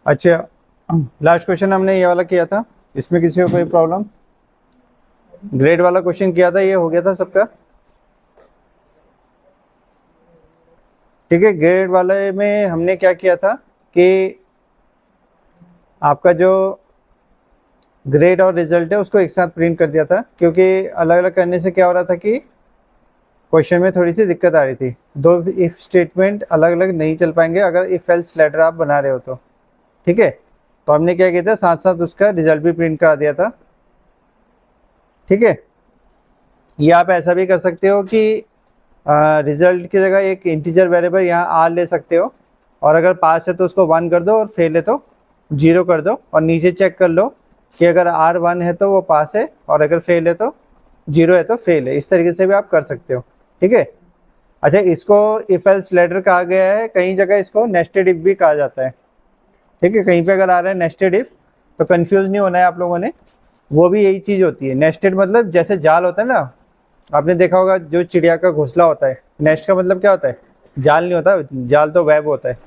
अच्छा, last question हमने ये वाला किया था, इसमें किसी को कोई प्रॉब्लम? ग्रेड वाला क्वेश्चन किया था, ये हो गया था सबका? ठीक है, ग्रेड वाले में हमने क्या किया था कि आपका जो ग्रेड और रिजल्ट है उसको एक साथ प्रिंट कर दिया था, क्योंकि अलग अलग करने से क्या हो रहा था कि क्वेश्चन में थोड़ी सी दिक्कत आ रही थी। दो इफ स्टेटमेंट अलग अलग नहीं चल पाएंगे अगर इफ एल्स लेटर आप बना रहे हो तो। ठीक है, तो हमने क्या किया था, साथ साथ उसका रिजल्ट भी प्रिंट करा दिया था। ठीक है, ये आप ऐसा भी कर सकते हो कि रिजल्ट की जगह एक इंटीजर वेरिएबल यहाँ आर ले सकते हो, और अगर पास है तो उसको 1 कर दो और फेल है तो 0 कर दो, और नीचे चेक कर लो कि अगर आर 1 है तो वो पास है, और अगर फेल है तो 0 है तो फेल है। इस तरीके से भी आप कर सकते हो। ठीक है, अच्छा, इसको इफ एल्स लेटर कहा गया है, कई जगह इसको नेस्टेड इफ भी कहा जाता है। ठीक है, कहीं पे अगर आ रहा है नेस्टेड इफ तो कंफ्यूज नहीं होना है आप लोगों ने, वो भी यही चीज़ होती है। नेस्टेड मतलब जैसे जाल होता है ना, आपने देखा होगा जो चिड़िया का घोंसला होता है, नेस्ट का मतलब क्या होता है? जाल नहीं होता, जाल तो वेब होता है।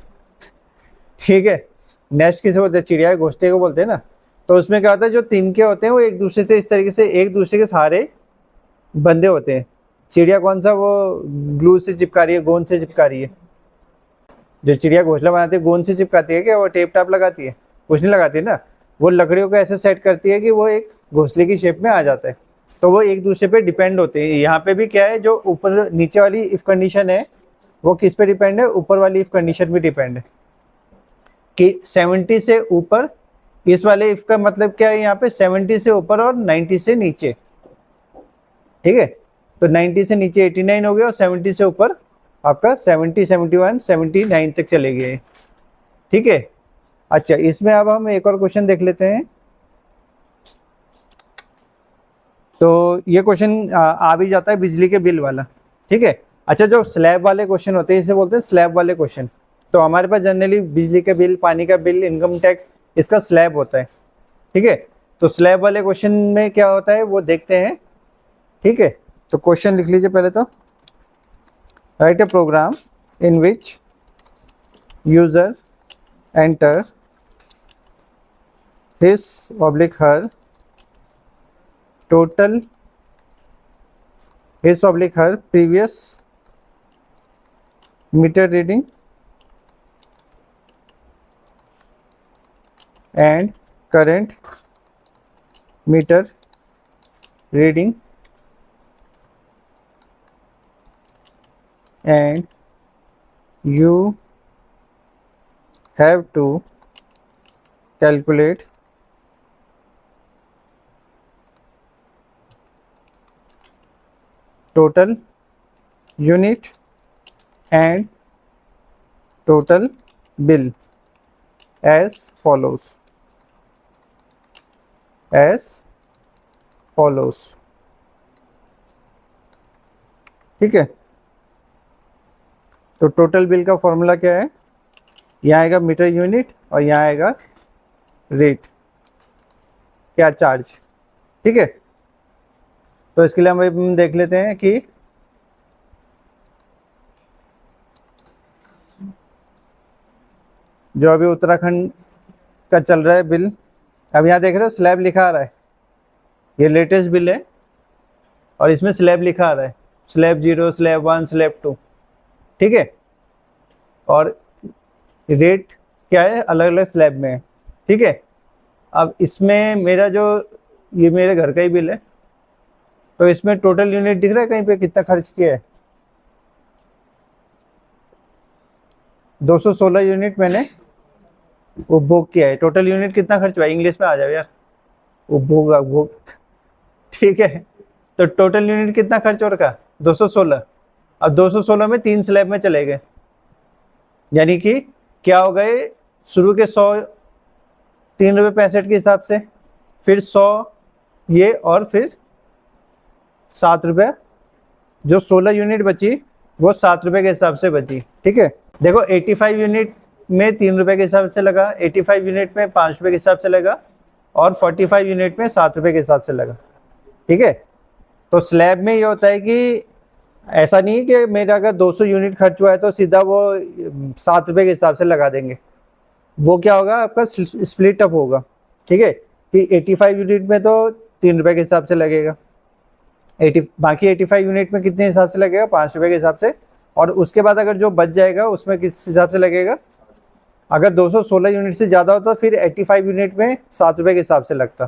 ठीक है, नेस्ट किसे बोलते हैं? चिड़िया के घोंसले को बोलते हैं ना। तो उसमें क्या होता है, जो तिनके होते हैं वो एक दूसरे से इस तरीके से एक दूसरे के सहारे बंधे होते हैं। चिड़िया कौन सा, वो ग्लू से चिपका रही है, गोंद से चिपका रही है। जो चिड़िया घोंसला बनाती है गोंद से चिपकाती है क्या? वो टेप टाप लगाती है? कुछ नहीं लगाती है ना, वो लकड़ियों को ऐसे सेट करती है कि वो एक घोंसले की शेप में आ जाता है। तो वो एक दूसरे पे डिपेंड होते हैं। यहाँ पे भी क्या है, जो ऊपर नीचे वाली इफ कंडीशन है वो किस पे डिपेंड है? ऊपर वाली इफ कंडीशन भी डिपेंड है कि 70 से ऊपर। इस वाले इफ का मतलब क्या है, यहाँ पे 70 से ऊपर और 90 से नीचे। ठीक है, तो 90 से नीचे 89 हो गया, और 70 से ऊपर आपका 70, 71, 79 तक चले गए। ठीक है, अच्छा, इसमें अब हम एक और क्वेश्चन देख लेते हैं। तो ये क्वेश्चन आ भी जाता है बिजली के बिल वाला। ठीक है, अच्छा, जो स्लैब वाले क्वेश्चन होते हैं इसे बोलते हैं स्लैब वाले क्वेश्चन। तो हमारे पास जनरली बिजली का बिल, पानी का बिल, इनकम टैक्स, इसका स्लैब होता है। ठीक है, तो स्लैब वाले क्वेश्चन में क्या होता है वो देखते हैं। ठीक है, तो क्वेश्चन लिख लीजिए पहले तो। Write a program in which user enter his oblique her total his oblique her previous meter reading and current meter reading, and you have to calculate total unit and total bill as follows. ठीक है, तो total bill का formula क्या है? यहाँ आएगा metre unit और यहाँ आएगा रेट, क्या चार्ज। ठीक है, तो इसके लिए हम देख लेते हैं कि जो अभी उत्तराखंड का चल रहा है बिल, अब यहाँ देख रहे हो स्लैब लिखा आ रहा है, ये लेटेस्ट बिल है और इसमें स्लैब लिखा आ रहा है, स्लैब 0, स्लैब 1, स्लैब 2। ठीक है, और रेट क्या है, अलग अलग स्लैब में है। ठीक है, अब इसमें मेरा जो ये मेरे घर का ही बिल है, तो इसमें टोटल यूनिट दिख रहा है कहीं पे कितना खर्च किया है? 216 यूनिट मैंने उपभोग किया है। टोटल यूनिट कितना खर्च हुआ? इंग्लिश में आ जाओ यार, उपभोग उपभोग। ठीक है, तो टोटल यूनिट कितना खर्च हो रखा? 216। अब 216 में 3 स्लैब में चले गए, यानी कि क्या हो गए, शुरू के 100 ₹3.65 के हिसाब से, फिर 100 ये, और फिर ₹7। जो 16 यूनिट बची वो ₹7 के हिसाब से बची। ठीक है, देखो 85 यूनिट में ₹3 के हिसाब से लगा, 85 यूनिट में ₹5 के हिसाब से लगा, और 45 यूनिट में ₹7 के हिसाब से लगा। ठीक है, तो स्लैब में ये होता है कि ऐसा नहीं है कि मेरा अगर 200 यूनिट खर्च हुआ है तो सीधा वो ₹7 के हिसाब से लगा देंगे। वो क्या होगा, आपका स्प्लिट अप होगा, ठीक है, कि 85 यूनिट में तो 3 रुपए के हिसाब से लगेगा, 80 बाकी 85 यूनिट में कितने हिसाब से लगेगा, 5 रुपए के हिसाब से। और उसके बाद अगर जो बच जाएगा उसमें किस हिसाब से लगेगा, अगर 216 यूनिट से ज़्यादा होता फिर 85 यूनिट में 7 रुपए के हिसाब से लगता,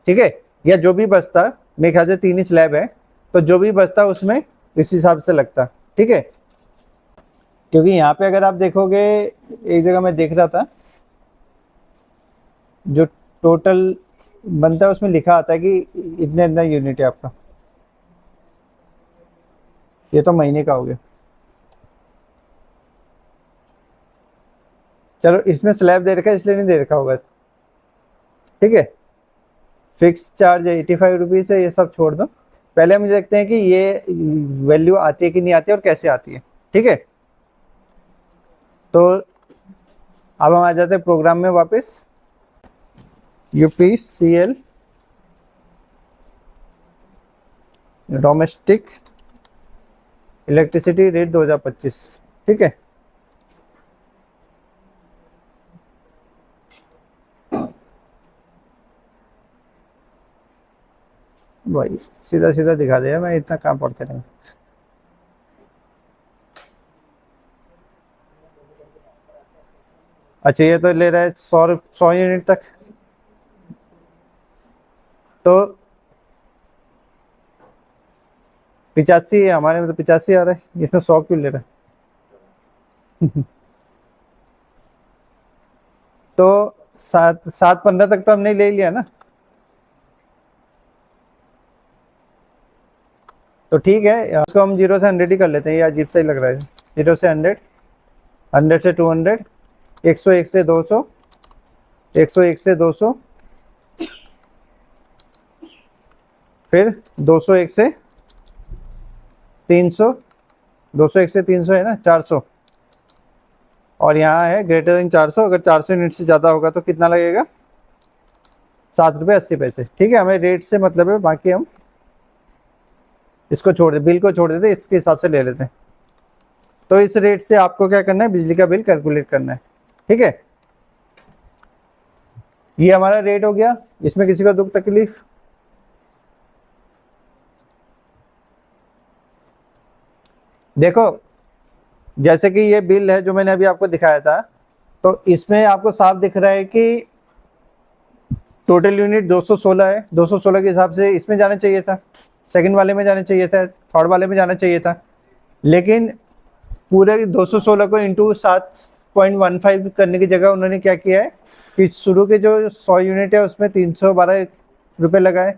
ठीक है। या जो भी बचता, मेरे ख्याल से 3 ही स्लैब है, तो जो भी बचता उसमें इस हिसाब से लगता, ठीक है। क्योंकि यहाँ पे अगर आप देखोगे, एक जगह मैं देख रहा था, जो टोटल बनता है उसमें लिखा आता है कि इतने इतना यूनिट है आपका। ये तो महीने का हो गया। चलो, इसमें स्लैब दे रखा है इसलिए नहीं दे रखा होगा, ठीक है। फिक्स चार्ज 85 रुपीज़ है, ये सब छोड़ दो। पहले हम देखते हैं कि ये वैल्यू आती है कि नहीं आती है और कैसे आती है, ठीक है। तो अब हम आ जाते हैं प्रोग्राम में वापस। UPCL डोमेस्टिक इलेक्ट्रिसिटी रेट 2025, ठीक है। भाई सीधा सीधा दिखा दिया, मैं इतना काम पढ़ते नहीं। अच्छा, ये तो ले रहा है 100 यूनिट तक, तो 85 है हमारे में, तो 85 आ रहा है, इसमें 100 क्यों ले रहा है? तो 715 तक तो हमने ले लिया ना, तो ठीक है, उसको हम 0 से 100 ही कर लेते हैं, ये अजीब सा ही लग रहा है। 0 से 100, 100 से 200, 101 से 200, 101 से 200, फिर 201 से 300, 201 से 300 है ना, 400, और यहाँ है ग्रेटर देन 400। अगर 400 यूनिट से ज़्यादा होगा तो कितना लगेगा, 7 रुपये 80 पैसे, ठीक है। हमें रेट से मतलब है, बाकी हम इसको छोड़ दे, बिल को छोड़ देते, इसके हिसाब से ले लेते हैं। तो इस रेट से आपको क्या करना है, बिजली का बिल कैलकुलेट करना है, ठीक है। ये हमारा रेट हो गया, इसमें किसी को दुख तकलीफ? देखो, जैसे कि ये बिल है जो मैंने अभी आपको दिखाया था, तो इसमें आपको साफ दिख रहा है कि टोटल यूनिट 216 है। 216 के हिसाब से इसमें जाना चाहिए था, सेकंड वाले में जाना चाहिए था, थर्ड वाले में जाना चाहिए था, लेकिन पूरे 216 को इंटू 7.15 करने की जगह उन्होंने क्या किया है कि शुरू के जो 100 यूनिट है उसमें 312 रुपये लगाए,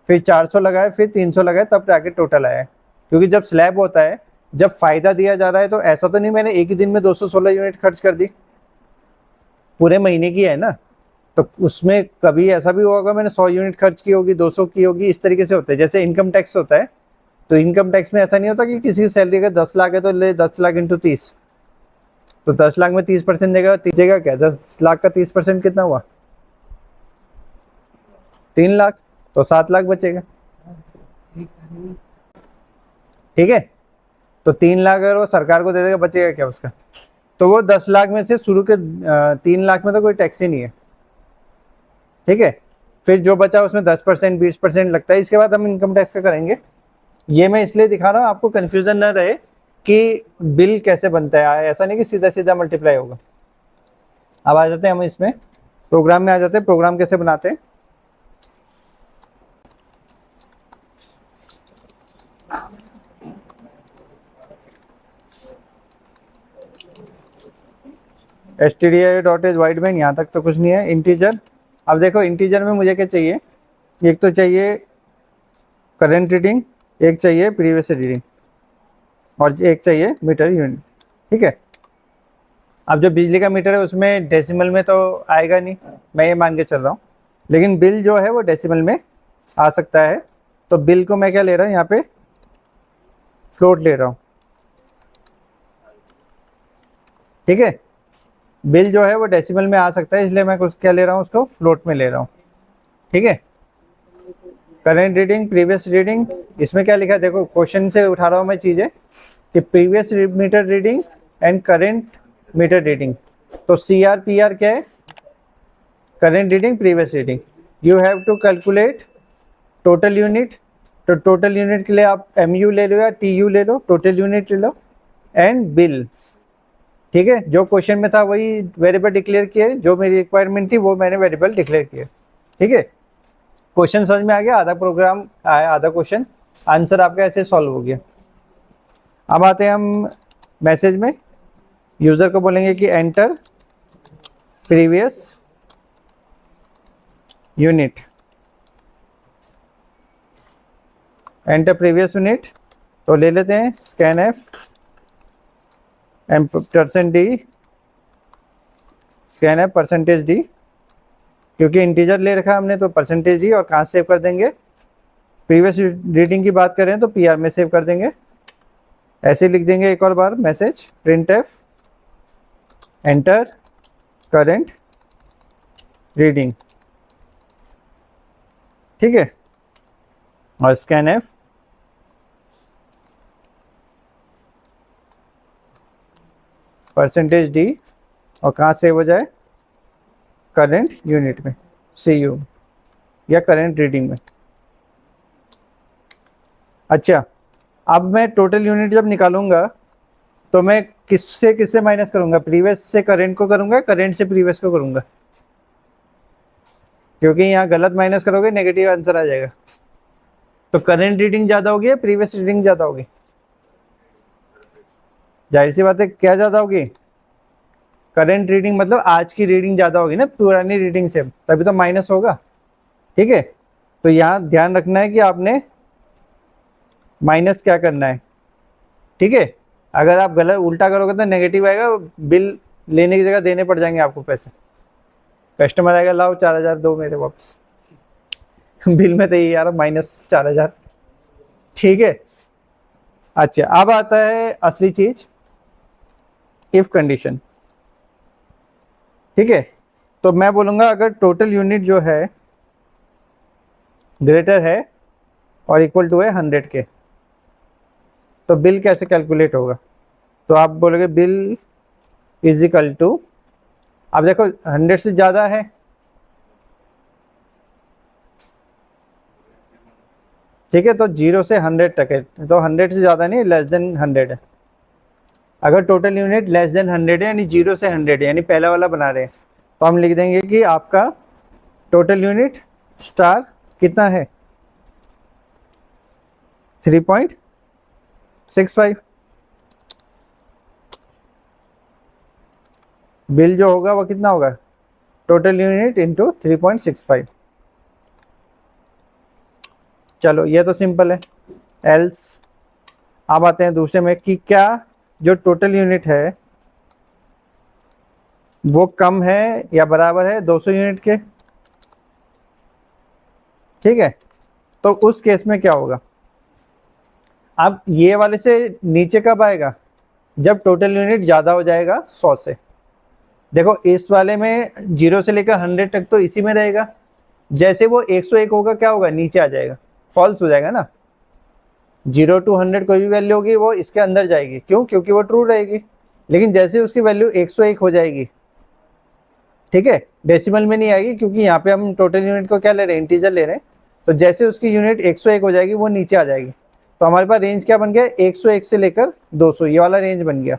फिर 400 लगाए, फिर 300 लगाए, तब जाके टोटल आया है। क्योंकि जब स्लैब होता है, जब फायदा दिया जा रहा है, तो ऐसा तो नहीं मैंने एक ही दिन में 216 यूनिट खर्च कर दी, पूरे महीने की है ना, तो उसमें कभी ऐसा भी होगा मैंने 100 यूनिट खर्च की होगी, 200 की होगी, इस तरीके से होता है। जैसे इनकम टैक्स होता है, तो इनकम टैक्स में ऐसा नहीं होता कि किसी की सैलरी अगर 10 लाख है तो ले 10 लाख इंटू 30, तो 10 लाख में 30% देगा, तीजेगा क्या, 10 लाख का 30% कितना हुआ, 3 लाख, तो 7 लाख बचेगा, ठीक है। तो 3 लाख अगर वो सरकार को दे देगा, बचेगा क्या उसका, तो वो 10 लाख में से शुरू के 3 लाख में तो कोई टैक्स ही नहीं है, ठीक है। फिर जो बचा उसमें 10% 20% लगता है, इसके बाद हम इनकम टैक्स का करेंगे। ये मैं इसलिए दिखा रहा हूँ आपको कन्फ्यूजन ना रहे कि बिल कैसे बनता है, ऐसा नहीं कि सीधा सीधा मल्टीप्लाई होगा। अब आ जाते हैं हम इसमें प्रोग्राम में, आ जाते हैं प्रोग्राम कैसे बनाते हैं। stdio.h वाइडबैंड, यहाँ तक तो कुछ नहीं है। इंटीजर, अब देखो इंटीजर में मुझे क्या चाहिए, एक तो चाहिए करंट रीडिंग, एक चाहिए प्रीवियस रीडिंग, और एक चाहिए मीटर यूनिट, ठीक है। अब जो बिजली का मीटर है उसमें डेसिमल में तो आएगा नहीं, मैं ये मान के चल रहा हूँ, लेकिन बिल जो है वो डेसिमल में आ सकता है। तो बिल को मैं क्या ले रहा हूँ यहाँ पे, फ्लोट ले रहा हूँ, ठीक है। बिल जो है वो डेसिमल में आ सकता है, इसलिए मैं कुछ क्या ले रहा हूँ, उसको फ्लोट में ले रहा हूँ, ठीक है। करंट रीडिंग, प्रीवियस रीडिंग, इसमें क्या लिखा है देखो, क्वेश्चन से उठा रहा हूँ मैं चीज़ें कि previous meter reading and current meter reading, तो सी आर पी आर क्या है? Current reading previous reading. You have to calculate total unit. तो टोटल यूनिट के लिए आप एम यू ले लो या टी यू ले लो, टोटल यूनिट ले लो, एंड बिल। ठीक है, जो क्वेश्चन में था वही वेरिएबल डिक्लेयर किए, जो मेरी रिक्वायरमेंट थी वो मैंने वेरिएबल डिक्लेयर किए। ठीक है, क्वेश्चन समझ में आ गया, आधा प्रोग्राम आया, आधा क्वेश्चन आंसर आपका ऐसे सॉल्व हो गया। अब आते हैं हम मैसेज में। यूजर को बोलेंगे कि enter previous unit, enter previous unit. तो ले लेते हैं scan F %d, scan F %d, क्योंकि इंटीजर ले रखा हमने तो %d। और कहाँ सेव कर देंगे? प्रीवियस रीडिंग की बात करें तो पीआर में सेव कर देंगे। ऐसे लिख देंगे एक और बार message, print f enter current reading. ठीक है, और स्कैन एफ %d, और कहाँ सेव हो जाए? करेंट यूनिट में, CU या करेंट रीडिंग में। अच्छा, अब मैं टोटल यूनिट जब निकालूंगा तो मैं किससे किससे माइनस करूंगा? प्रीवियस से करेंट को करूंगा, करेंट से प्रीवियस को करूंगा, क्योंकि यहाँ गलत माइनस करोगे नेगेटिव आंसर आ जाएगा। तो करेंट रीडिंग ज़्यादा होगी या प्रीवियस रीडिंग ज़्यादा होगी? जाहिर सी बात है, क्या ज़्यादा होगी? करेंट रीडिंग मतलब आज की रीडिंग ज़्यादा होगी ना पुरानी रीडिंग से, तभी तो माइनस होगा। ठीक है, तो यहाँ ध्यान रखना है कि आपने माइनस क्या करना है। ठीक है, अगर आप गलत उल्टा करोगे तो नेगेटिव आएगा, बिल लेने की जगह देने पड़ जाएंगे आपको पैसे। कस्टमर आएगा, लाओ 4000 दो मेरे वापस, बिल में तो ये यार -4000। ठीक है, अच्छा अब आता है असली चीज, इफ कंडीशन। ठीक है, तो मैं बोलूंगा अगर टोटल यूनिट जो है ग्रेटर है और इक्वल टू है 100 के, तो बिल कैसे कैलकुलेट होगा? तो आप बोलोगे बिल इज इक्वल टू, अब देखो 100 से ज़्यादा है, ठीक है, तो 0 से 100 तक है, तो 100 से ज़्यादा नहीं, लेस देन 100 है। अगर टोटल यूनिट लेस देन 100 है, यानी 0 से 100 है, यानी पहला वाला बना रहे हैं, तो हम लिख देंगे कि आपका टोटल यूनिट स्टार कितना है? 3.65। बिल जो होगा वो कितना होगा? Total unit into 3.65। चलो ये तो सिंपल है। एल्स अब आते हैं दूसरे में कि क्या जो टोटल यूनिट है वो कम है या बराबर है 200 यूनिट के? ठीक है, तो उस केस में क्या होगा? अब ये वाले से नीचे कब आएगा? जब टोटल यूनिट ज़्यादा हो जाएगा 100 से। देखो इस वाले में 0 से लेकर 100 तक तो इसी में रहेगा, जैसे वो 101 होगा क्या होगा? नीचे आ जाएगा, फॉल्स हो जाएगा ना। 0 to 100 कोई भी वैल्यू होगी वो इसके अंदर जाएगी, क्यों? क्योंकि वो ट्रू रहेगी। लेकिन जैसे उसकी वैल्यू 101 हो जाएगी, ठीक है, डेसिमल में नहीं आएगी, क्योंकि यहाँ पे हम टोटल यूनिट को क्या ले रहे हैं? इंटीजर ले रहे हैं। तो जैसे उसकी यूनिट 101 हो जाएगी वो नीचे आ जाएगी। तो हमारे पास रेंज क्या बन गया? 101 से लेकर 200, ये वाला रेंज बन गया।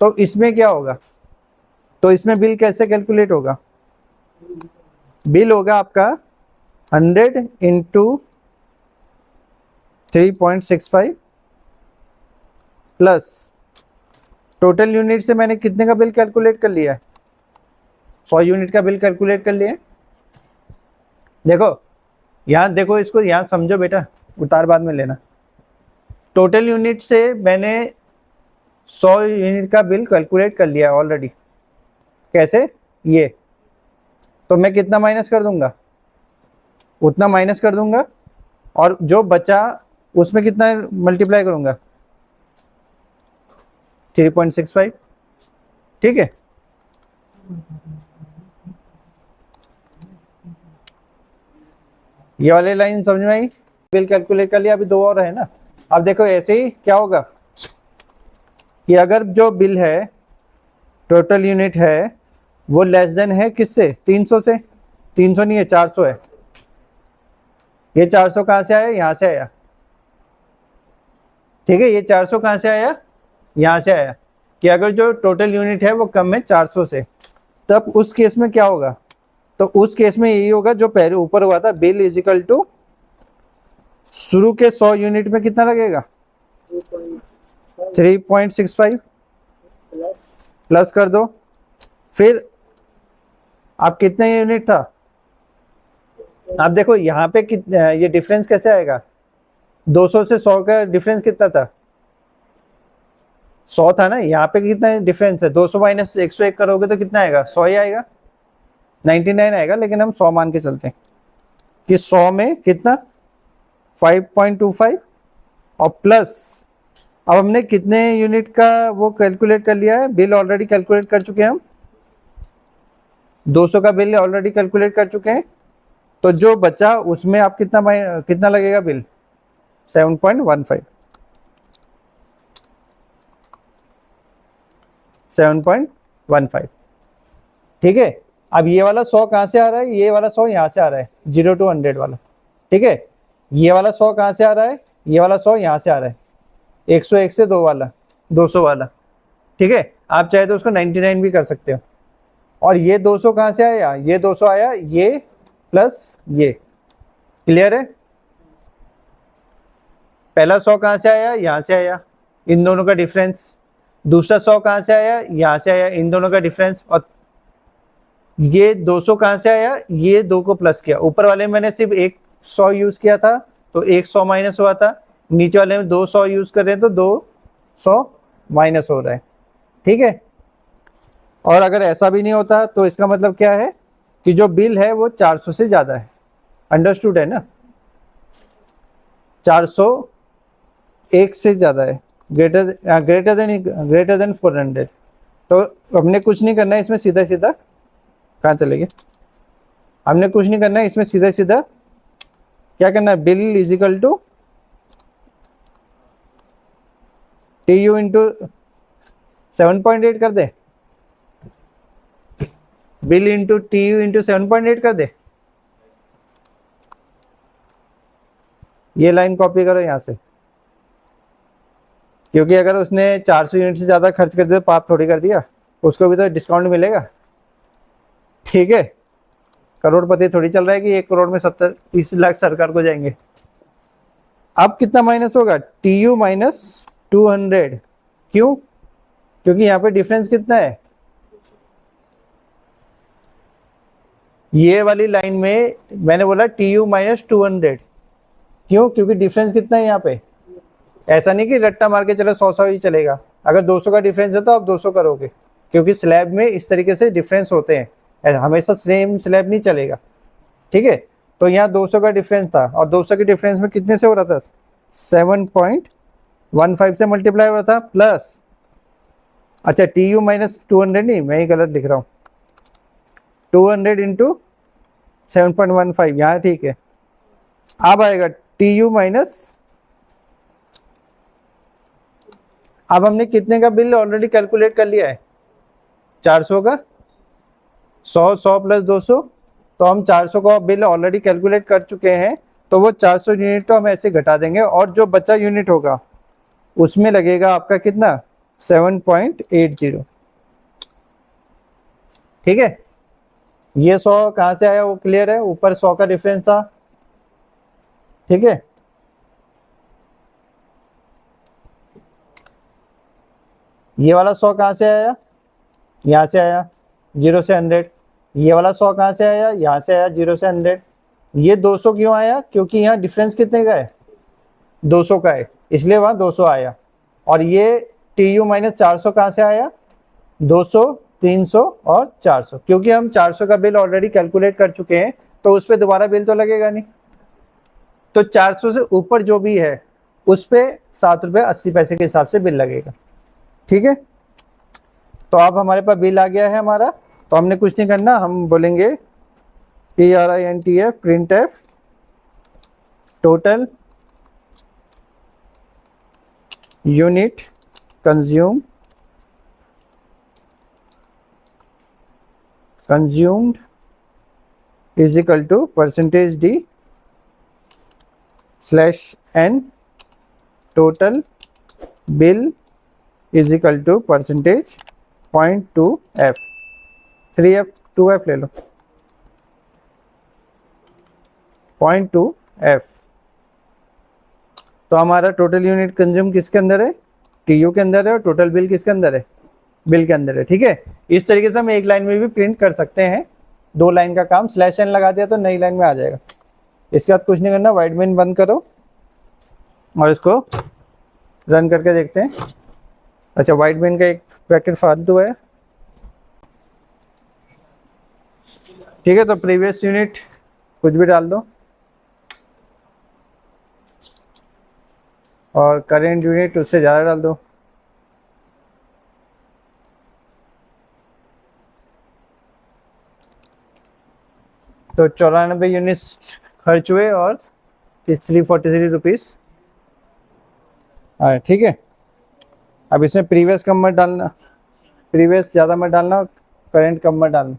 तो इसमें क्या होगा? तो इसमें बिल कैसे कैलकुलेट होगा? बिल होगा आपका 100 इंटू 3.65 प्लस टोटल यूनिट से मैंने कितने का बिल कैलकुलेट कर लिया है? 100 यूनिट का बिल कैलकुलेट कर लिया। देखो यहाँ देखो, इसको यहाँ समझो बेटा, उतार बाद में लेना। टोटल यूनिट से मैंने 100 यूनिट का बिल कैलकुलेट कर लिया ऑलरेडी। कैसे? ये तो मैं कितना माइनस कर दूंगा? उतना माइनस कर दूंगा, और जो बचा उसमें कितना मल्टीप्लाई करूंगा? 3.65। ठीक है, ये वाली लाइन समझ में आई? बिल कैलकुलेट कर लिया, अभी दो और है ना। अब देखो ऐसे ही क्या होगा कि अगर जो बिल है टोटल यूनिट है वो लेस देन है किससे, 300 से। 300 नहीं है, 400 है। ये 400 कहाँ से आया, यहाँ से आया। ठीक है, ये 400 कहाँ से आया, यहाँ से आया। कि अगर जो टोटल यूनिट है वो कम है 400 से, तब उस केस में क्या होगा, तो उस केस में यही होगा जो पहले ऊपर हुआ था, बिल इज इक्वल टू शुरू के 100 यूनिट में कितना लगेगा, 3.65 प्लस कर दो, फिर आप कितने यूनिट था, आप देखो यहाँ पे कितना, ये डिफरेंस कैसे आएगा, 200 से 100 का डिफरेंस कितना था, 100 था ना। यहाँ पे कितना डिफरेंस है, 200 माइनस 101 करोगे तो कितना आएगा, 100 ही आएगा, 99 आएगा, लेकिन हम 100 मान के चलते हैं कि 100 में कितना 5.25 और प्लस, अब हमने कितने यूनिट का वो कैलकुलेट कर लिया है, बिल ऑलरेडी कैलकुलेट कर चुके हैं हम, 200 का बिल ऑलरेडी कैलकुलेट कर चुके हैं। तो जो बचा उसमें आप कितना लगेगा बिल, 7.15 7.15। ठीक है, अब ये वाला 100 कहाँ से आ रहा है, ये वाला 100 यहाँ से आ रहा है, 0 to 100 वाला। ठीक है, ये वाला 100 कहाँ से आ रहा है, ये वाला 100 यहाँ से आ रहा है, 101 से 2 वाला, 200 वाला। ठीक है, आप चाहे तो उसको 99 भी कर सकते हो। और ये 200 कहाँ से आया, ये 200 आया, ये प्लस ये। क्लियर है, पहला 100 कहाँ से आया, यहाँ से आया, इन दोनों का डिफरेंस। दूसरा 100 कहाँ से आया, यहाँ से आया, इन दोनों का डिफरेंस। और ये 200 कहाँ से आया, ये 2 को प्लस किया। ऊपर वाले में मैंने सिर्फ 100 यूज किया था तो 100 माइनस हुआ था, नीचे वाले में 200 यूज कर रहे हैं तो 200 माइनस हो रहा है। ठीक है, और अगर ऐसा भी नहीं होता तो इसका मतलब क्या है कि जो बिल है वो 400 से ज्यादा है। अंडरस्टूड है ना, 400 1 से ज्यादा है, ग्रेटर देन 400। तो हमने कुछ नहीं करना है इसमें, सीधा सीधा कहाँ चले गए, हमने कुछ नहीं करना है इसमें, सीधा सीधा क्या करना है, bill is equal to T U into 7.8 कर दे, bill into T U into 7.8 कर दे। ये लाइन कॉपी करो यहाँ से, क्योंकि अगर उसने 400 यूनिट से ज़्यादा खर्च कर दिया तो पाप थोड़ी कर दिया, उसको भी तो डिस्काउंट मिलेगा। ठीक है, करोड़पति थोड़ी चल रहा है कि 1 करोड़ में 30 लाख सरकार को जाएंगे। अब कितना माइनस होगा, टी यू माइनस 200। क्यों, क्योंकि यहाँ पे डिफरेंस कितना है, ये वाली लाइन में मैंने बोला टी यू माइनस 200। क्यों, क्योंकि डिफरेंस कितना है यहाँ पे। ऐसा नहीं कि रट्टा मार के चलो 100 ही चलेगा, अगर 200 का डिफरेंस है तो आप 200 करोगे, क्योंकि स्लैब में इस तरीके से डिफरेंस होते हैं, हमेशा सेम स्लैब नहीं चलेगा। ठीक है, तो यहाँ 200 का डिफरेंस था और 200 के डिफरेंस में कितने से हो रहा था, 7.15 से मल्टीप्लाई हो रहा था, प्लस अच्छा टी यू माइनस 200 नहीं, मैं ही गलत लिख रहा हूँ, 200 इंटू 7.15 यहाँ ठीक है। अब आएगा टी यू माइनस, अब हमने कितने का बिल ऑलरेडी कैलकुलेट कर लिया है, 400 का, 100 प्लस 200, तो हम 400 का बिल ऑलरेडी कैलकुलेट कर चुके हैं। तो वो 400 यूनिट तो हम ऐसे घटा देंगे और जो बचा यूनिट होगा उसमें लगेगा आपका कितना, 7.80। ठीक है, ये 100 कहाँ से आया वो क्लियर है, ऊपर 100 का डिफरेंस था। ठीक है, ये वाला 100 कहाँ से आया, यहाँ से आया, 0 से 100। ये वाला 100 कहाँ से आया, यहाँ से आया, 0 से 100। ये 200 क्यों आया, क्योंकि यहाँ डिफरेंस कितने का है, 200 का है, इसलिए वहाँ 200 आया। और ये टी यू माइनस 400 कहाँ से आया, 200, 300 और 400, क्योंकि हम 400 का बिल ऑलरेडी कैलकुलेट कर चुके हैं तो उस पर दोबारा बिल तो लगेगा नहीं। तो 400 से ऊपर जो भी है उस पर 7 रुपये 80 पैसे के हिसाब से बिल लगेगा। ठीक है, तो अब हमारे पास बिल आ गया है हमारा, तो हमने कुछ नहीं करना, हम बोलेंगे PRINTF print F total unit consume consumed is equal to percentage D slash N, total bill is equal to percentage 0.2f, 3f 2f ले लो, 0.2f। तो हमारा टोटल यूनिट कंज्यूम किसके अंदर है, टीयू के अंदर है, और टोटल बिल किसके अंदर है, बिल के अंदर है। ठीक है, इस तरीके से हम एक लाइन में भी प्रिंट कर सकते हैं। 2 लाइन का काम स्लैश एन लगा दिया तो नई लाइन में आ जाएगा। इसके बाद कुछ नहीं करना, वाइट मेन बंद करो और इसको रन करके देखते हैं। अच्छा, वाइट मेन का एक पैकेट फालतू है। ठीक है, तो प्रीवियस यूनिट कुछ भी डाल दो और करेंट यूनिट उससे ज़्यादा डाल दो। तो 94 यूनिट्स खर्च हुए और 343 रुपीज़ आए। ठीक है, अब इसमें प्रीवियस कम मत डालना, प्रीवियस ज़्यादा मत डालना और करेंट कम मत डालना।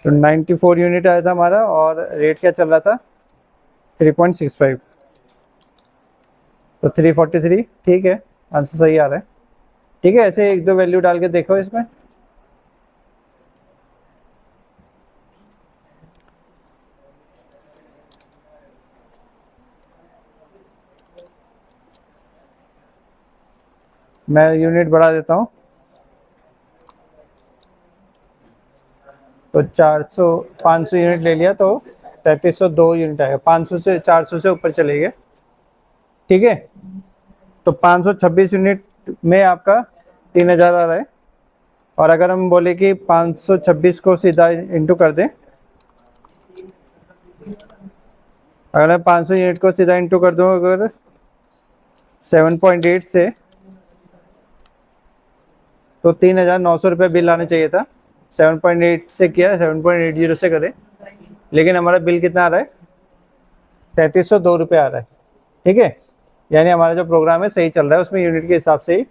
तो 94 यूनिट आया था हमारा और रेट क्या चल रहा था, 3.65। तो 343, ठीक है, आंसर सही आ रहा है। ठीक है, ऐसे एक दो वैल्यू डाल के देखो इसमें। मैं यूनिट बढ़ा देता हूँ। तो 500 यूनिट ले लिया तो 3302 यूनिट आएगा। 500 से 400 से ऊपर चले गए। ठीक है, तो 526 यूनिट में आपका 3000 आ रहा है। और अगर हम बोले कि 526 को सीधा इंटू कर दें, अगर मैं 500 यूनिट को सीधा इंटू कर दूं अगर 7.8 से, तो 3900 रुपये बिल आना चाहिए था। 7.8 से किया, 7.80 से करें, लेकिन हमारा बिल कितना आ रहा है, 3302 रुपये आ रहा है। ठीक है, यानी हमारा जो प्रोग्राम है सही चल रहा है, उसमें यूनिट के हिसाब से ही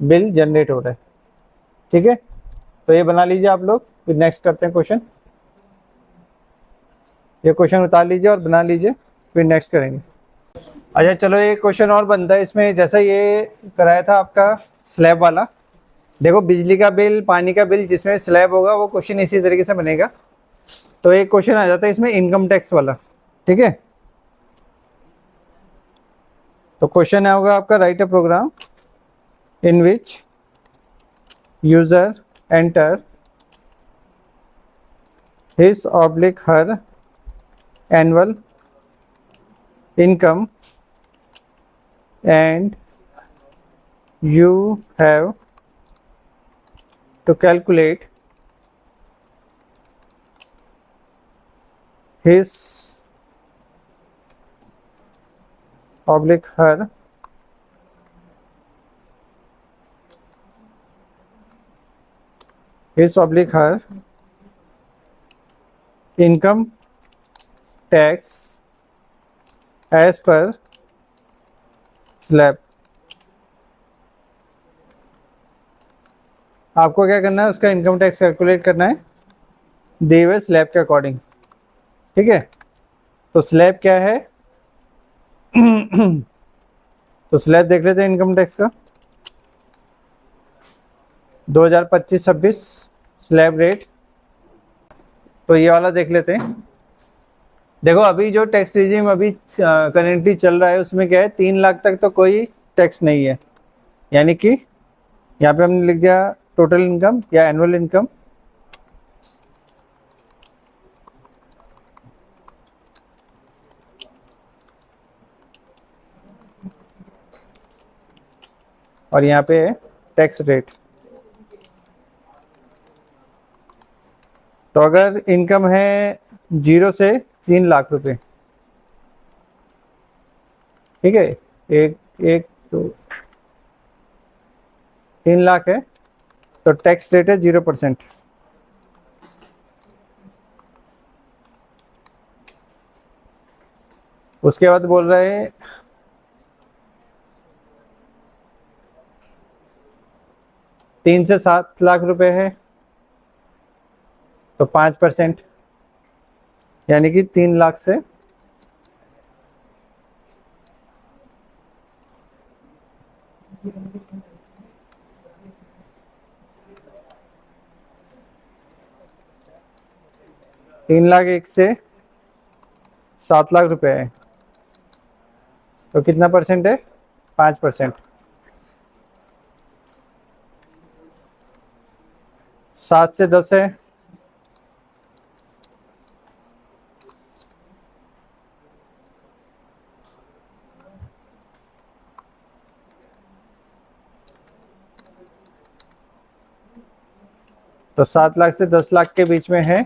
बिल जनरेट हो रहा है। ठीक है, तो ये बना लीजिए आप लोग, फिर नेक्स्ट करते हैं क्वेश्चन। ये क्वेश्चन उतार लीजिए और बना लीजिए, फिर नेक्स्ट करेंगे। अच्छा चलो, एक क्वेश्चन और बनता है इसमें। जैसा ये कराया था आपका स्लैब वाला, देखो बिजली का बिल, पानी का बिल, जिसमें स्लैब होगा वो क्वेश्चन इसी तरीके से बनेगा। तो एक क्वेश्चन आ जाता है इसमें इनकम टैक्स वाला। ठीक है, तो क्वेश्चन होगा आपका, write a program in which user enter his oblique her annual income and you have to calculate his oblique her income tax as per slab। आपको क्या करना है, उसका इनकम टैक्स कैलकुलेट करना है दिए हुए स्लैब के अकॉर्डिंग। ठीक है, तो स्लैब क्या है तो स्लैब देख लेते हैं इनकम टैक्स का, 2025-26 स्लैब रेट। तो ये वाला देख लेते हैं। देखो अभी जो टैक्स रिजीम अभी करेंटली चल रहा है उसमें क्या है, 3 लाख तक तो कोई टैक्स नहीं है। यानी कि यहाँ पे हमने लिख दिया टोटल इनकम या एनुअल इनकम। और यहाँ पे टैक्स रेट। तो अगर इनकम है 0 से 3 लाख रुपए, ठीक है, एक एक तो 3 लाख है, तो टैक्स रेट है 0%। उसके बाद बोल रहे हैं 3 से 7 लाख रुपए है, तो 5%, यानी कि 3 लाख से 3 लाख 1 से 7 लाख रुपए है, तो कितना परसेंट है? 5%। 7 से 10 है, तो 7 लाख से 10 लाख के बीच में है,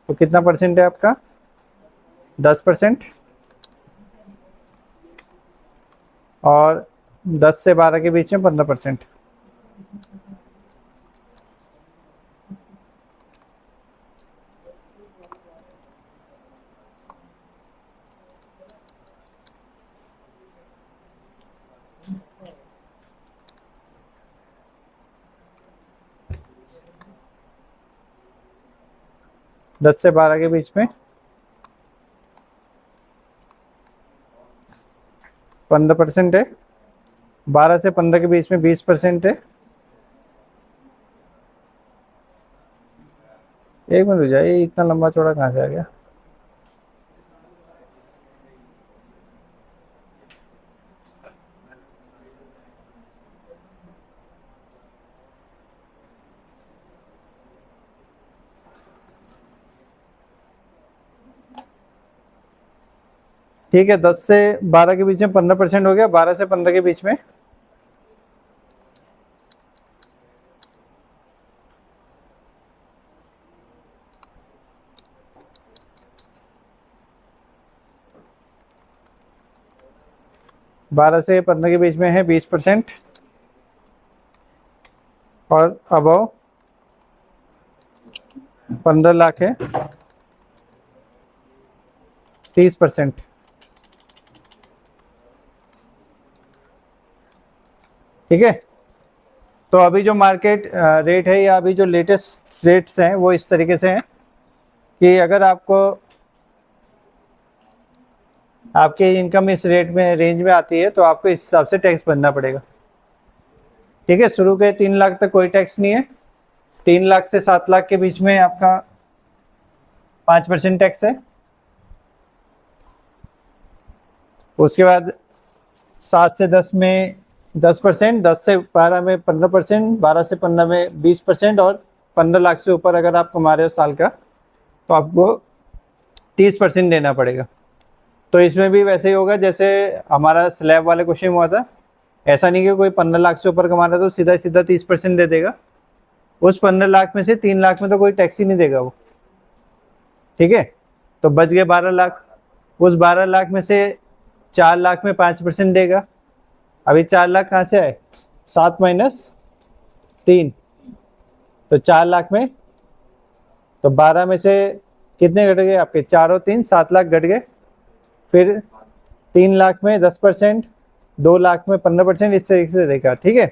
तो कितना परसेंट है आपका? 10%। और 10 से 12 के बीच में 15%। दस से 12 के बीच में 15% है, 12 से 15 के बीच में 20% है। एक मिनट रुक जाइए, इतना लंबा चौड़ा कहाँ से आ गया? ठीक है, 10 से 12 के बीच में 15% हो गया, 12 से 15 के बीच में 12 से 15 के बीच में है 20%, और अबव 15 लाख है 30%। ठीक है, तो अभी जो मार्केट रेट है या अभी जो लेटेस्ट रेट्स हैं वो इस तरीके से हैं कि अगर आपको आपके इनकम इस रेट में रेंज में आती है तो आपको इस हिसाब से टैक्स भरना पड़ेगा। ठीक है, शुरू के 3 लाख तक कोई टैक्स नहीं है, 3 लाख से 7 लाख के बीच में आपका 5% टैक्स है। उसके बाद 7 से 10 में 10%, 10 से 12 में 15%, 12 से 15 में 20%, और 15 लाख से ऊपर अगर आप कमा रहे हो साल का तो आपको 30% देना पड़ेगा। तो इसमें भी वैसे ही होगा जैसे हमारा स्लैब वाले क्वेश्चन में हुआ था। ऐसा नहीं कि कोई 15 लाख से ऊपर कमा रहा है तो सीधा सीधा 30% दे देगा। उस 15 लाख में से 3 लाख में तो कोई टैक्स ही नहीं देगा वो। ठीक है, तो बच गए 12 लाख। उस 12 लाख में से 4 लाख में 5% देगा। अभी 4 लाख कहाँ से आए? 7 - 3, तो 4 लाख में, तो 12 में से कितने घट गए आपके? 4 और 3 7 लाख घट गए। फिर 3 लाख में 10%, 2 लाख में 15%, इस तरीके से देखा। ठीक है,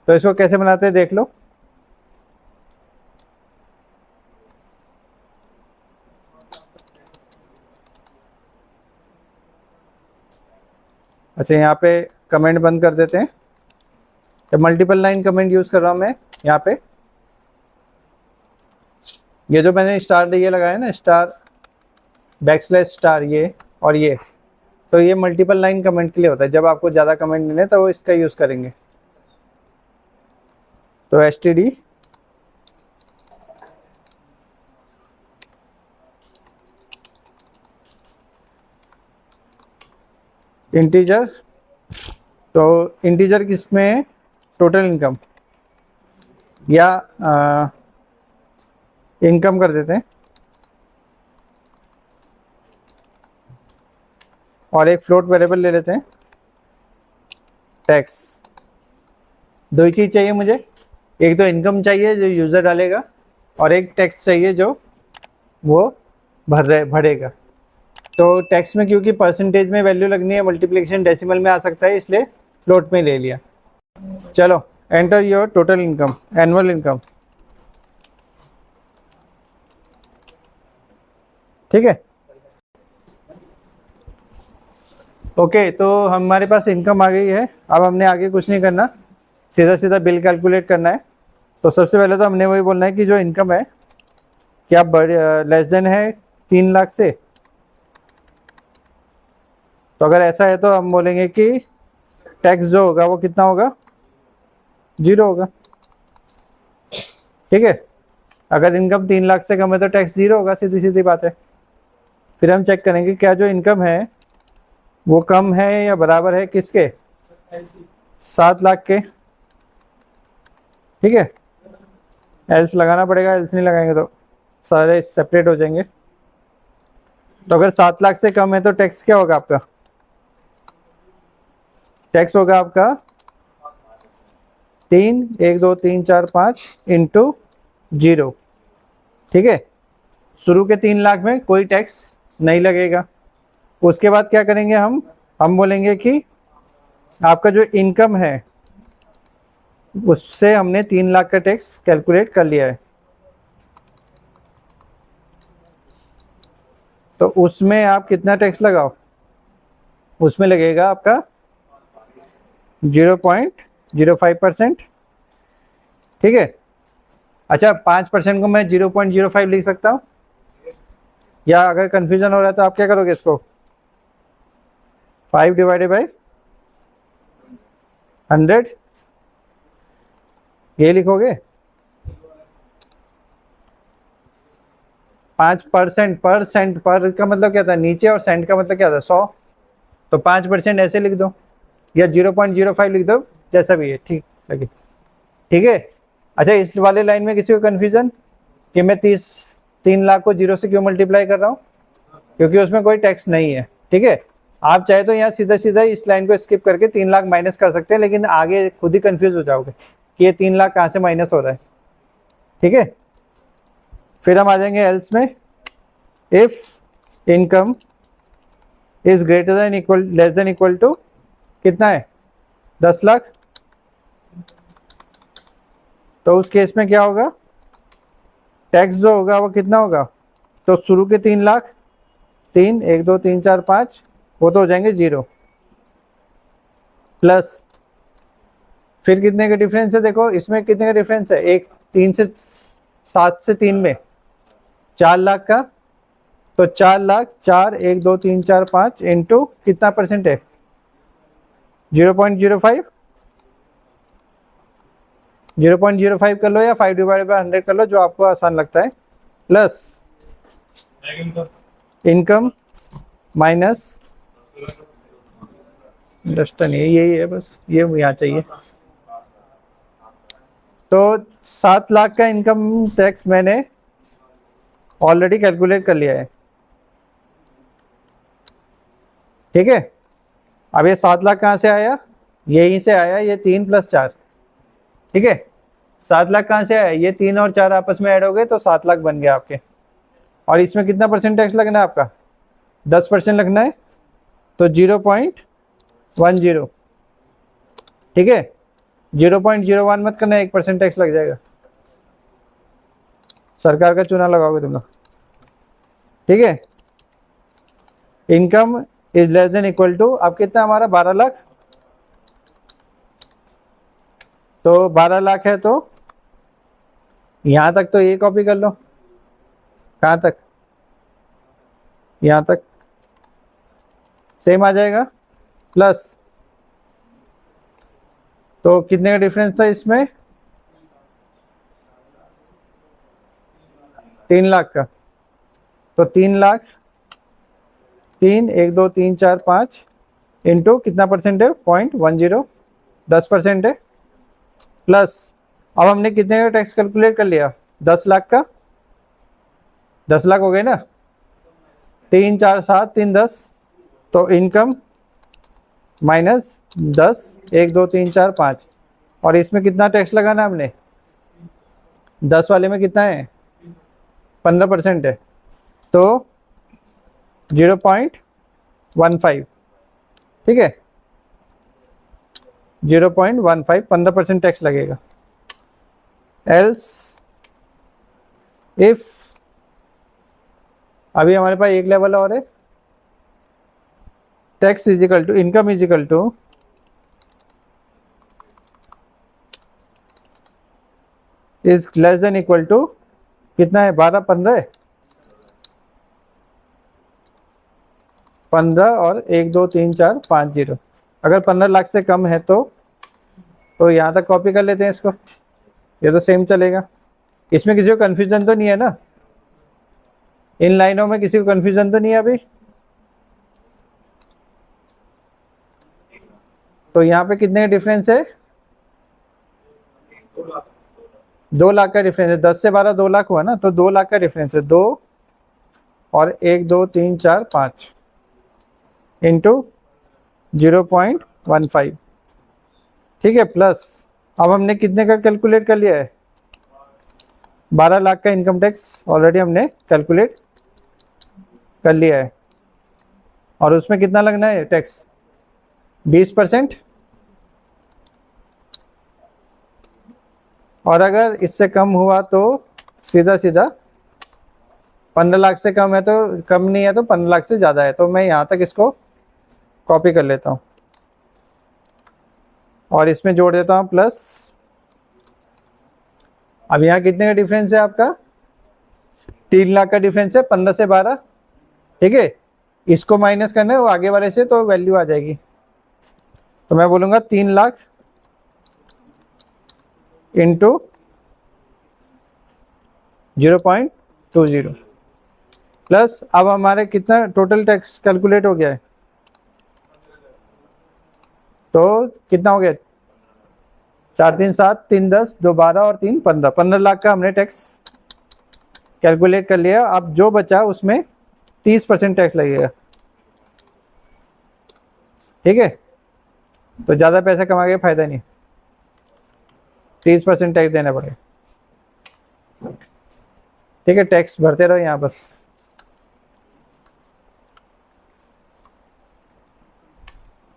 तो इसको कैसे बनाते हैं देख लो। अच्छा, यहाँ पे कमेंट बंद कर देते हैं, तो मल्टीपल लाइन कमेंट यूज कर रहा हूँ मैं यहाँ पे। ये जो मैंने स्टार ये लगाया ना, स्टार बैकस्लैश स्टार, ये और ये, तो ये मल्टीपल लाइन कमेंट के लिए होता है। जब आपको ज़्यादा कमेंट देने तो वो इसका यूज़ करेंगे। तो STD इंटीजर, तो इंटीजर किसमें है? टोटल इनकम, या इनकम कर देते हैं, और एक फ्लोट वेरिएबल ले लेते हैं, टैक्स। दो ही चीज़ चाहिए मुझे, एक तो इनकम चाहिए जो यूज़र डालेगा, और एक टैक्स चाहिए जो वो भरेगा। तो टैक्स में क्योंकि परसेंटेज में वैल्यू लगनी है, मल्टीप्लिकेशन डेसिमल में आ सकता है, इसलिए फ्लोट में ले लिया। चलो enter your total income, annual income. ठीक है, ओके। तो हमारे पास इनकम आ गई है। अब हमने आगे कुछ नहीं करना, सीधा सीधा बिल कैलकुलेट करना है। तो सबसे पहले तो हमने वही बोलना है कि जो इनकम है क्या लेस देन है 3 लाख से। तो अगर ऐसा है तो हम बोलेंगे कि टैक्स जो होगा वो कितना होगा, 0 होगा। ठीक है, अगर इनकम 3 लाख से कम है तो टैक्स 0 होगा, सीधी सीधी बात है। फिर हम चेक करेंगे क्या जो इनकम है वो कम है या बराबर है किसके, 7 लाख के। ठीक है, एल्स लगाना पड़ेगा, एल्स नहीं लगाएंगे तो सारे सेपरेट हो जाएंगे। तो अगर 7 लाख से कम है तो टैक्स क्या होगा आपका, टैक्स होगा आपका 3, 1, 2, 3, 4, 5 इंटू 0। ठीक है, शुरू के 3 लाख में कोई टैक्स नहीं लगेगा। उसके बाद क्या करेंगे हम बोलेंगे कि आपका जो इनकम है उससे हमने 3 लाख का टैक्स कैलकुलेट कर लिया है। तो उसमें आप कितना टैक्स लगाओ, उसमें लगेगा आपका 0.05%। ठीक है, अच्छा 5% को मैं 0.05 लिख सकता हूँ, या अगर कंफ्यूजन हो रहा है तो आप क्या करोगे, इसको 5 डिवाइडेड बाई 100 ये लिखोगे। 5% पर का मतलब क्या था नीचे, और सेंट का मतलब क्या था 100। तो 5% ऐसे लिख दो या 0.05 लिख दो, जैसा भी है ठीक लगे। ठीक है, अच्छा इस वाले लाइन में किसी को कन्फ्यूजन कि मैं 3 लाख को 0 से क्यों मल्टीप्लाई कर रहा हूँ, क्योंकि उसमें कोई टैक्स नहीं है। ठीक है, आप चाहे तो यहाँ सीधा सीधा इस लाइन को स्किप करके 3 लाख माइनस कर सकते हैं, लेकिन आगे खुद ही कंफ्यूज हो जाओगे कि ये 3 लाख कहाँ से माइनस हो रहा है। ठीक है, फिर हम आ जाएंगे एल्स में। If income is greater than equal less than equal to कितना है, 10 लाख। तो उस केस में क्या होगा, टैक्स जो होगा वो कितना होगा, तो शुरू के 3 लाख 3, 1, 2, 3, 4, 5 वो तो हो जाएंगे 0, प्लस फिर कितने का डिफरेंस है, देखो इसमें कितने का डिफरेंस है, 7 से 3 में 4 लाख का। तो 4 लाख 4, 1, 2, 3, 4, 5 इंटू कितना परसेंट है, 0.05। 0.05 कर लो या 5 डिवाइडेड बाई 100 कर लो, जो आपको आसान लगता है, प्लस इनकम माइनस डस्टन, यही है बस, ये यहाँ चाहिए। तो 7 लाख का इनकम टैक्स मैंने ऑलरेडी कैलकुलेट कर लिया है। ठीक है, अब ये 7 लाख कहाँ से आया, यहीं से आया, ये 3 + 4। ठीक है, 7 लाख कहाँ से आया, ये 3 और 4 आपस में ऐड हो गए तो 7 लाख बन गया आपके। और इसमें कितना परसेंट टैक्स लगना है आपका, 10% लगना है, तो 0.10। ठीक है, 0.01 मत करना, 1% टैक्स लग जाएगा, सरकार का चूना लगाओगे तुम लोग। ठीक है, income is less than equal to, अब कितना हमारा 12 लाख। तो 12 लाख है तो यहां तक तो ये कॉपी कर लो, कहां तक, यहां तक सेम आ जाएगा, प्लस तो कितने का डिफरेंस था इसमें, 3 लाख का। तो 3 लाख 3, 1, 2, 3, 4, 5 इंटू कितना परसेंट है, 0.10, 10% है, प्लस अब हमने कितने का टैक्स कैलकुलेट कर लिया, 10 लाख का। 10 लाख हो गए ना, 3, 4, 7, 3, 10। तो इनकम माइनस 10, 1, 2, 3, 4, 5, और इसमें कितना टैक्स लगाना हमने, 10 वाले में कितना है, 15% है, तो 0.15 0.15, ठीक है, 0.15, 15% टैक्स लगेगा। एल्स इफ, अभी हमारे पास एक लेवल और है, tax is equal to income is equal to is less than equal to कितना है, 12, 15 है, 15 और 1 2 3 4 5 0। अगर 15 लाख से कम है तो यहाँ तक कॉपी कर लेते हैं इसको, ये तो सेम चलेगा। इसमें किसी को कन्फ्यूजन तो नहीं है ना, इन लाइनों में किसी को कन्फ्यूजन तो नहीं है अभी? तो यहाँ पे कितने का डिफरेंस है? 2 लाख का डिफरेंस है। 10 से 12 2 लाख हुआ ना, तो 2 लाख का डिफरेंस है। 2 और 1 2 3 4 5 इंटू 0.15, ठीक है, प्लस अब हमने कितने का कैलकुलेट कर लिया है? 12 लाख का इनकम टैक्स ऑलरेडी हमने कैलकुलेट कर लिया है। और उसमें कितना लगना है टैक्स? 20%। और अगर इससे कम हुआ तो सीधा सीधा 15 लाख से कम है तो कम नहीं है, तो 15 लाख से ज़्यादा है, तो मैं यहाँ तक इसको कॉपी कर लेता हूँ और इसमें जोड़ देता हूँ प्लस। अब यहाँ कितने का डिफरेंस है आपका? 3 लाख का डिफरेंस है 15 से 12, ठीक है। इसको माइनस करना है वो आगे वाले से, तो वैल्यू आ जाएगी। तो मैं बोलूँगा 3 लाख इंटू 0.20 प्लस, अब हमारे कितना टोटल टैक्स कैलकुलेट हो गया है? तो कितना हो गया? 4 3 7, 3 10, 2 12 और 3 15, 15 लाख का हमने टैक्स कैलकुलेट कर लिया। अब जो बचा उसमें 30% टैक्स लगेगा, ठीक है। तो ज़्यादा पैसा कमा के फायदा नहीं, 30% टैक्स देना पड़ेगा, ठीक है। टैक्स भरते रहो यहाँ बस।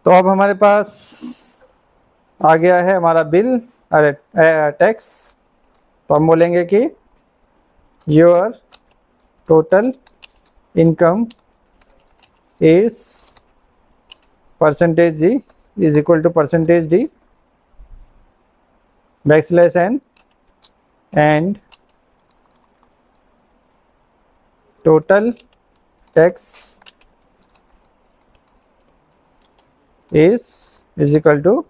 तो अब हमारे पास आ गया है हमारा बिल, अरे टैक्स। तो हम बोलेंगे कि your total income is percentage G is equal to percentage D backslash N and total tax is equal to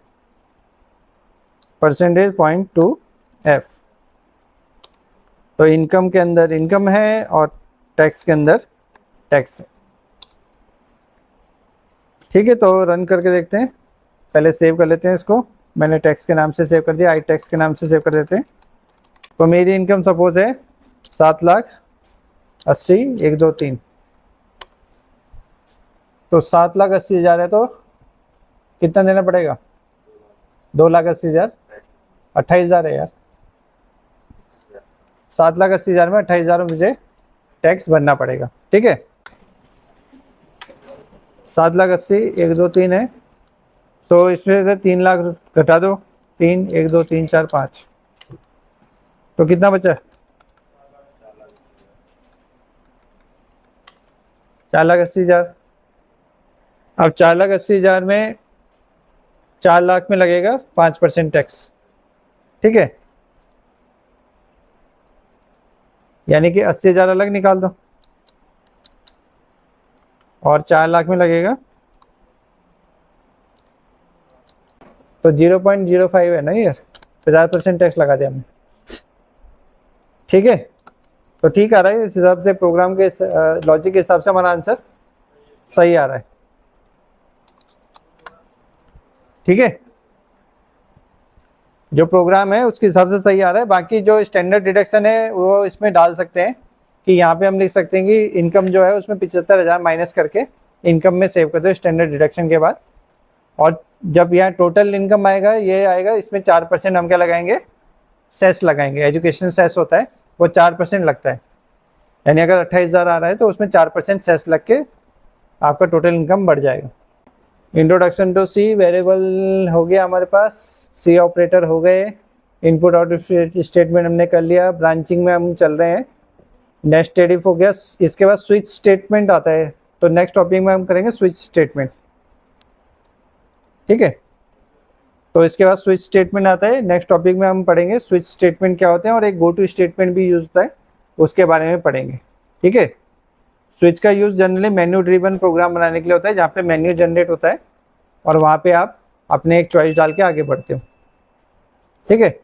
percentage 0.2 F. तो इनकम के अंदर इनकम है और टैक्स के अंदर टैक्स है, ठीक है। तो रन करके देखते हैं, पहले सेव कर लेते हैं इसको। मैंने टैक्स के नाम से सेव कर दिया, आई टैक्स के नाम से सेव कर देते हैं। तो मेरी इनकम सपोज है 7,80,000 1 2 3। तो 7,80,000 है तो कितना देना पड़ेगा? 2,80,000, 28,000 है यार। 7,80,000 में 28,000 मुझे टैक्स भरना पड़ेगा, ठीक है। 7,80,000 1 2 3 है, तो इसमें से 3 लाख घटा दो। 3 1 2 3 4 5, तो कितना बचा? 4,80,000। अब 4,80,000 में 4 लाख में लगेगा 5% टैक्स, ठीक है। यानी कि 80,000 अलग निकाल दो और 4 लाख में लगेगा तो 0.05 है ना यार, 50% टैक्स लगा दिया हमने, ठीक है। तो ठीक आ रहा है, इस हिसाब से प्रोग्राम के लॉजिक के हिसाब से हमारा आंसर सही आ रहा है, ठीक है। जो प्रोग्राम है उसके हिसाब से सही आ रहा है। बाकी जो स्टैंडर्ड डिडक्शन है वो इसमें डाल सकते हैं कि यहाँ पे हम लिख सकते हैं कि इनकम जो है उसमें 75,000 माइनस करके इनकम में सेव कर दो स्टैंडर्ड डिडक्शन के बाद। और जब यहाँ टोटल इनकम आएगा, ये आएगा, इसमें 4% हम क्या लगाएंगे? सेस लगाएंगे। एजुकेशन सेस होता है वो 4% लगता है, यानी अगर 28,000 आ रहा है तो उसमें 4% सेस लग के आपका टोटल इनकम बढ़ जाएगा। इंट्रोडक्शन टू सी, वेरिएबल हो गया हमारे पास, सी ऑपरेटर हो गए, इनपुट आउटपुट स्टेटमेंट हमने कर लिया, ब्रांचिंग में हम चल रहे हैं, नेस्टेड इफ हो गया। इसके बाद स्विच स्टेटमेंट आता है, तो नेक्स्ट टॉपिक में हम करेंगे स्विच स्टेटमेंट, ठीक है। तो इसके बाद स्विच स्टेटमेंट आता है, नेक्स्ट टॉपिक में हम पढ़ेंगे स्विच स्टेटमेंट क्या होते हैं, और एक गो टू स्टेटमेंट भी यूज होता है, उसके बारे में पढ़ेंगे, ठीक है। स्विच का use generally menu driven program बनाने के लिए होता है, जहाँ पे मेन्यू जनरेट होता है और वहाँ पे आप अपने एक चॉइस डाल के आगे बढ़ते हो, ठीक है।